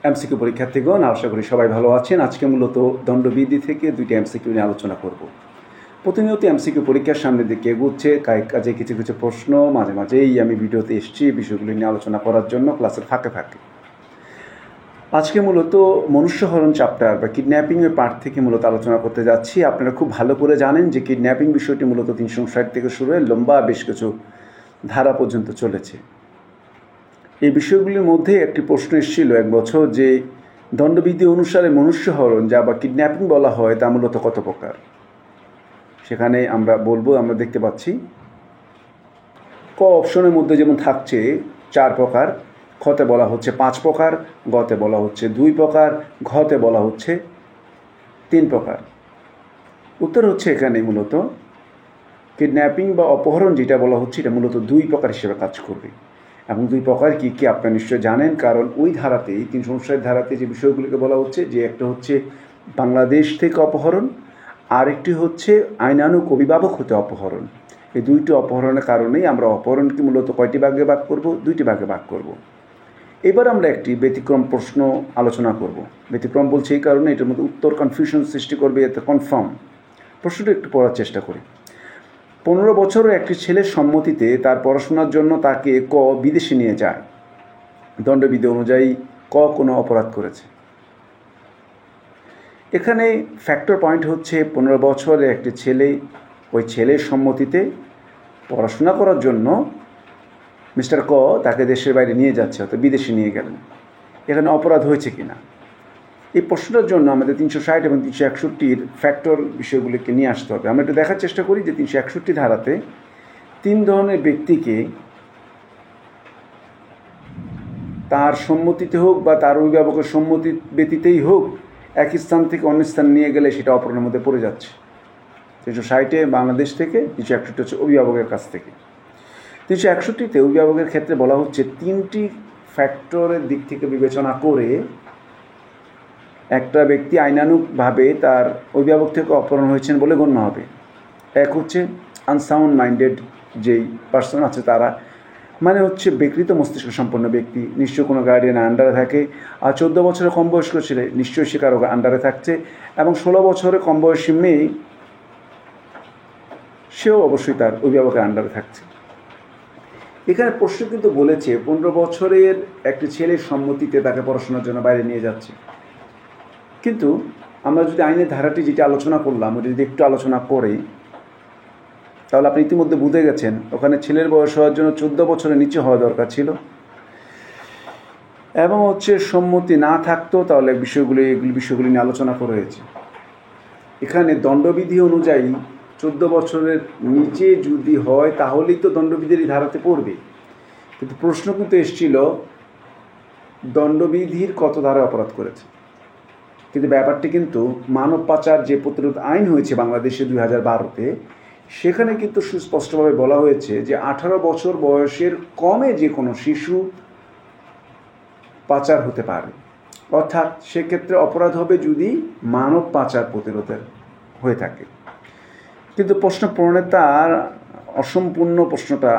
MCQ পরীক্ষার্থীগণ, আশা করি সবাই ভালো আছেন। আজকে মূলত দণ্ডবিধি থেকে দুইটি এমসিকিউ নিয়ে আলোচনা করব। প্রতিনিয়ত এমসিকিউ পরীক্ষার সামনের দিকে এগুচ্ছে, কাজে কিছু কিছু প্রশ্ন মাঝে মাঝেই আমি ভিডিওতে এসেছি বিষয়গুলি নিয়ে আলোচনা করার জন্য ক্লাসের ফাঁকে ফাঁকে। আজকে মূলত মনুষ্যহরণ চ্যাপ্টার বা কিডন্যাপিংয়ের পার্ট থেকে মূলত আলোচনা করতে যাচ্ছি। আপনারা খুব ভালো করে জানেন যে কিডন্যাপিং বিষয়টি মূলত 360 থেকে শুরু হয়ে লম্বা বেশ কিছু ধারা পর্যন্ত চলেছে। এই বিষয়গুলির মধ্যে একটি প্রশ্ন এসেছিল এক বছর যে দণ্ডবিধি অনুসারে মনুষ্যহরণ যা বা কিডন্যাপিং বলা হয় তা মূলত কত প্রকার। সেখানে আমরা দেখতে পাচ্ছি ক অপশনের মধ্যে যেমন থাকছে 4 প্রকার, খতে বলা হচ্ছে 5 প্রকার, গতে বলা হচ্ছে 2 প্রকার, ঘতে বলা হচ্ছে 3 প্রকার। উত্তর হচ্ছে এখানে মূলত কিডন্যাপিং বা অপহরণ যেটা বলা হচ্ছে এটা মূলত 2 প্রকার হিসেবে কাজ করবে। এবং 2 প্রকার কী কী আপনারা নিশ্চয় জানেন, কারণ ওই ধারাতেই 359 ধারাতে যে বিষয়গুলিকে বলা হচ্ছে যে একটা হচ্ছে বাংলাদেশ থেকে অপহরণ, আরেকটি হচ্ছে আইনানুগ অভিভাবক হতে অপহরণ। এই 2টি অপহরণের কারণেই আমরা অপহরণকে মূলত কয়টি ভাগে ভাগ করব? 2টি ভাগে ভাগ করব। এবার আমরা একটি ব্যতিক্রম প্রশ্ন আলোচনা করব। ব্যতিক্রম বলছে এই কারণে এটার মধ্যে উত্তর কনফিউশন সৃষ্টি করবে, এতে কনফার্ম। প্রশ্নটা একটু পড়ার চেষ্টা করি। 15 বছরের একটি ছেলের সম্মতিতে তার পড়াশোনার জন্য তাকে ক বিদেশে নিয়ে যায়। দণ্ডবিধি অনুযায়ী ক কোনো অপরাধ করেছে। এখানে ফ্যাক্টর পয়েন্ট হচ্ছে 15 বছরের একটি ছেলে ওই ছেলের সম্মতিতে পড়াশোনা করার জন্য মিস্টার ক তাকে দেশের বাইরে নিয়ে যাচ্ছে, অর্থাৎ বিদেশে নিয়ে গেলেন। এখানে অপরাধ হয়েছে কিনা এই প্রশ্নটার জন্য আমাদের 360 এবং 361 ফ্যাক্টর বিষয়গুলিকে নিয়ে আসতে হবে। আমরা একটু দেখার চেষ্টা করি যে 361 ধারাতে 3 ধরনের ব্যক্তিকে তার সম্মতিতে হোক বা তার অভিভাবকের সম্মতি ব্যতীতেই হোক এক স্থান থেকে অন্য স্থান নিয়ে গেলে সেটা অপরাধের মধ্যে পড়ে যাচ্ছে। 360 বাংলাদেশ থেকে, 361 হচ্ছে অভিভাবকের কাছ থেকে। 361তে অভিভাবকের ক্ষেত্রে বলা হচ্ছে 3টি ফ্যাক্টরের দিক থেকে বিবেচনা করে একটা ব্যক্তি আইনানুগভাবে তার অভিভাবক থেকে অপহরণ হয়েছেন বলে গণ্য হবে। এক হচ্ছে আনসাউন্ড মাইন্ডেড যেই পার্সন আছে তারা, মানে হচ্ছে বিকৃত মস্তিষ্ক সম্পন্ন ব্যক্তি, নিশ্চয়ই কোনো গার্ডিয়ানের আন্ডারে থাকে। আর 14 বছরের কম বয়স্ক ছেলে নিশ্চয়ই সে কারো আন্ডারে থাকছে, এবং 16 বছরের কম বয়সী মেয়ে সেও অবশ্যই তার অভিভাবকের আন্ডারে থাকছে। এখানে প্রশ্ন কিন্তু বলেছে 15 বছরের একটি ছেলের সম্মতিতে তাকে পড়াশোনার জন্য বাইরে নিয়ে যাচ্ছে। কিন্তু আমরা যদি আইনের ধারাটি যেটা আলোচনা করলাম ওটা যদি একটু আলোচনা করি তাহলে আপনি ইতিমধ্যে বুঝে গেছেন ওখানে ছেলের বয়স হওয়ার জন্য 14 বছরের নিচে হওয়া দরকার ছিল, এবং হচ্ছে সম্মতি না থাকতো তাহলে বিষয়গুলি নিয়ে আলোচনা করা হয়েছে। এখানে দণ্ডবিধি অনুযায়ী 14 বছরের নিচে যদি হয় তাহলেই তো দণ্ডবিধির এই ধারাতে পড়বে। কিন্তু প্রশ্ন কিন্তু এসেছিল দণ্ডবিধির কত ধারায় অপরাধ করেছে। কিন্তু ব্যাপারটি কিন্তু মানব পাচার যে প্রতিরোধ আইন হয়েছে বাংলাদেশে 2012-তে, সেখানে কিন্তু সুস্পষ্টভাবে বলা হয়েছে যে 18 বছর বয়সের কমে যে কোনো শিশু পাচার হতে পারে, অর্থাৎ সেক্ষেত্রে অপরাধ হবে যদি মানব পাচার প্রতিরোধের হয়ে থাকে। কিন্তু প্রশ্ন প্রণেতার অসম্পূর্ণ প্রশ্নটা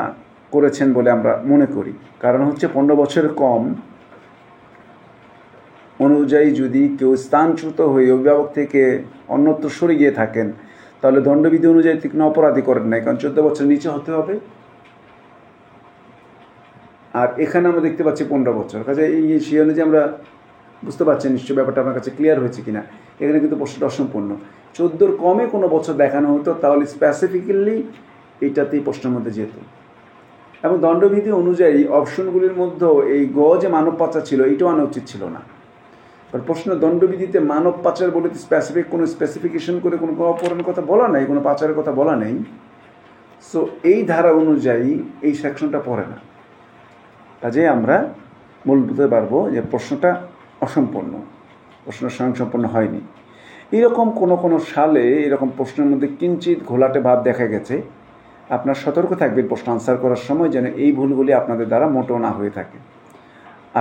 করেছেন বলে আমরা মনে করি। কারণ হচ্ছে 15 বছরের কম অনুযায়ী যদি কেউ স্থানচ্যুত হয়ে অভিভাবক থেকে অন্যত্র সরে গিয়ে থাকেন তাহলে দণ্ডবিধি অনুযায়ী কোনো অপরাধী করেন নাই, কারণ 14 বছরের নিচে হতে হবে। আর এখানে আমরা দেখতে পাচ্ছি 15 বছর। কাজে সেই অনুযায়ী আমরা বুঝতে পারছি নিশ্চয় ব্যাপারটা আপনার কাছে ক্লিয়ার হয়েছে কিনা। এখানে কিন্তু প্রশ্নটা অসম্পূর্ণ। 14-র কমে কোনো বছর দেখানো হতো তাহলে স্পেসিফিক্যালি এইটাতেই প্রশ্নের মধ্যে যেত। এবং দণ্ডবিধি অনুযায়ী অপশনগুলির মধ্যেও এই যে মানব পাচার ছিল এইটাও আনা উচিত ছিল না। কারণ প্রশ্ন দণ্ডবিধিতে মানব পাচার বলে স্পেসিফিক কোনো স্পেসিফিকেশন করে কোনো অপহরণের কথা বলা নেই, কোনো পাচারের কথা বলা নেই। সো এই ধারা অনুযায়ী এই সেকশনটা পড়ে না। কাজেই আমরা বলতে পারবো যে প্রশ্নটা অসম্পূর্ণ, প্রশ্ন স্বয়ংসম্পূর্ণ হয়নি। এরকম কোনো সালে এরকম প্রশ্নের মধ্যে কিঞ্চিত ঘোলাটে ভাব দেখা গেছে। আপনার সতর্ক থাকবেন প্রশ্ন আনসার করার সময় যেন এই ভুলগুলি আপনাদের দ্বারা মোটেও না হয়ে থাকে।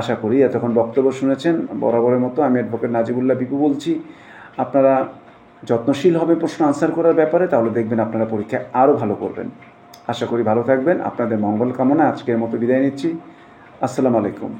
আশা করি এতক্ষণ বক্তব্য শুনেছেন। বরাবরের মতো আমি অ্যাডভোকেট নাজিবুল্লাহ বিপু বলছি। আপনারা যত্নশীল হবে প্রশ্ন আনসার করার ব্যাপারে, তাহলে দেখবেন আপনারা পরীক্ষায় আরও ভালো করবেন। আশা করি ভালো থাকবেন। আপনাদের মঙ্গল কামনা আজকের মতো বিদায় নিচ্ছি। আসসালামু আলাইকুম।